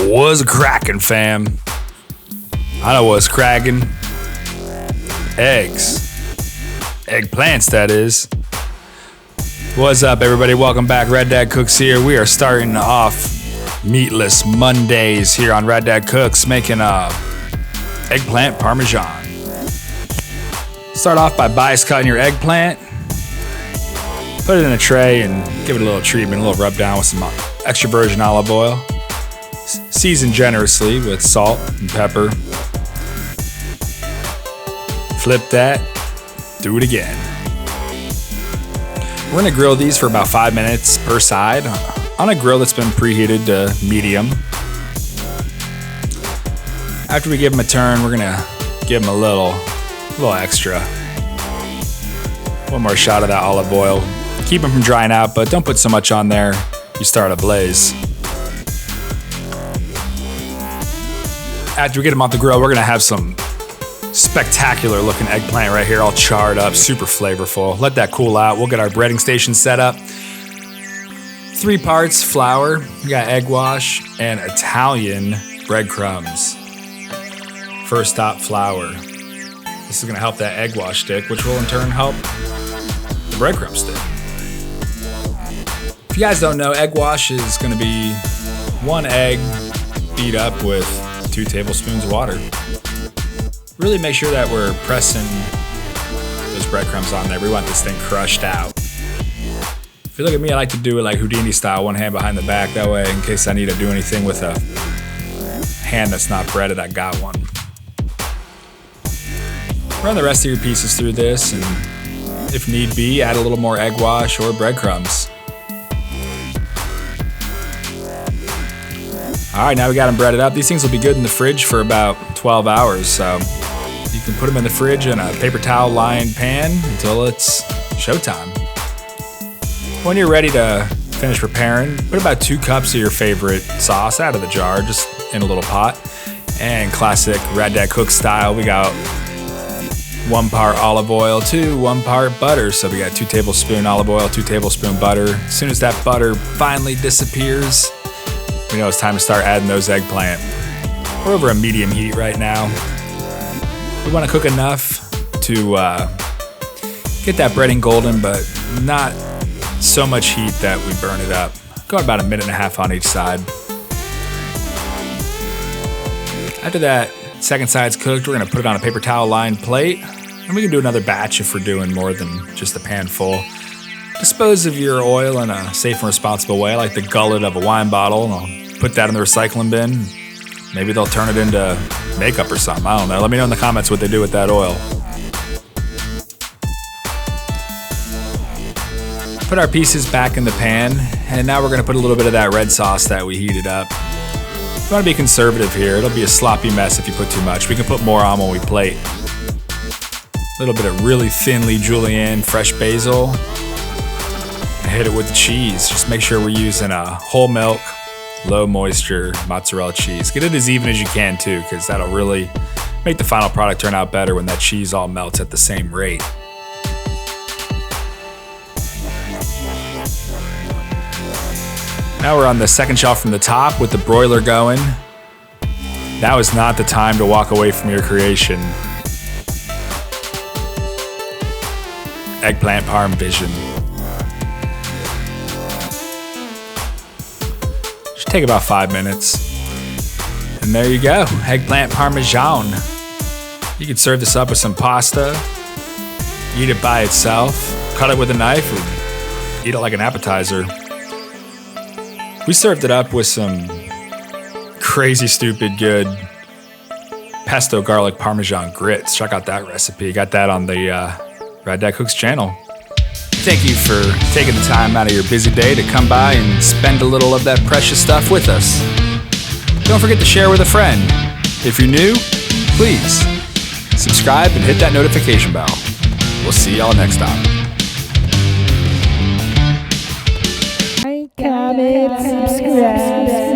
What's cracking, fam? I know what's cracking. Eggs. Eggplants, that is. What's up, everybody? Welcome back. Raddad Cooks here. We are starting off meatless Mondays here on Raddad Cooks, making eggplant parmesan. Start off by bias cutting your eggplant. Put it in a tray and give it a little treatment, a little rub down with some extra virgin olive oil. Season generously with salt and pepper. Flip that. Do it again. We're gonna grill these for about 5 minutes per side on a grill that's been preheated to medium. After we give them a turn, we're gonna give them a little extra. One more shot of that olive oil. Keep them from drying out, but don't put so much on there you start a blaze. After we get them off the grill, we're gonna have some spectacular looking eggplant right here, all charred up, super flavorful. Let that cool out. We'll get our breading station set up. 3 parts flour, we got egg wash, and Italian breadcrumbs. First stop, flour. This is gonna help that egg wash stick, which will in turn help the breadcrumb stick. If you guys don't know, egg wash is gonna be 1 egg beat up with 2 tablespoons of water. Really make sure that we're pressing those breadcrumbs on there. We want this thing crushed out. If you look at me, I like to do it like Houdini style, 1 hand behind the back. That way, in case I need to do anything with a hand that's not breaded, I got one. Run the rest of your pieces through this, and if need be, add a little more egg wash or breadcrumbs. All right, now we got them breaded up. These things will be good in the fridge for about 12 hours, so you can put them in the fridge in a paper towel lined pan until it's showtime. When you're ready to finish preparing, put about 2 cups of your favorite sauce out of the jar, just in a little pot. And classic Raddad Cooks style, we got 1 part olive oil to 1 part butter. So we got 2 tablespoon olive oil, 2 tablespoon butter. As soon as that butter finally disappears, we know it's time to start adding those eggplant. We're over a medium heat right now. We want to cook enough to get that breading golden, but not so much heat that we burn it up. Go about 1.5 minutes on each side. After that second side's cooked, we're gonna put it on a paper towel lined plate, and we can do another batch if we're doing more than just a pan full. Dispose of your oil in a safe and responsible way, like the gullet of a wine bottle, and I'll put that in the recycling bin. Maybe they'll turn it into makeup or something, I don't know. Let me know in the comments what they do with that oil. Put our pieces back in the pan, and now we're gonna put a little bit of that red sauce that we heated up. We wanna be conservative here. It'll be a sloppy mess if you put too much. We can put more on when we plate. A little bit of really thinly julienne fresh basil. And hit it with the cheese. Just make sure we're using a whole milk, low moisture mozzarella cheese. Get it as even as you can too, because that'll really make the final product turn out better when that cheese all melts at the same rate. Now we're on the second shelf from the top with the broiler going. Now is not the time to walk away from your creation. Eggplant parm vision. Should take about 5 minutes. And there you go, eggplant parmesan. You can serve this up with some pasta, eat it by itself, cut it with a knife, or eat it like an appetizer. We served it up with some crazy stupid good pesto garlic parmesan grits. Check out that recipe. Got that on the Raddad Cooks channel. Thank you for taking the time out of your busy day to come by and spend a little of that precious stuff with us. Don't forget to share with a friend. If you're new, please subscribe and hit that notification bell. We'll see y'all next time. Comment, subscribe.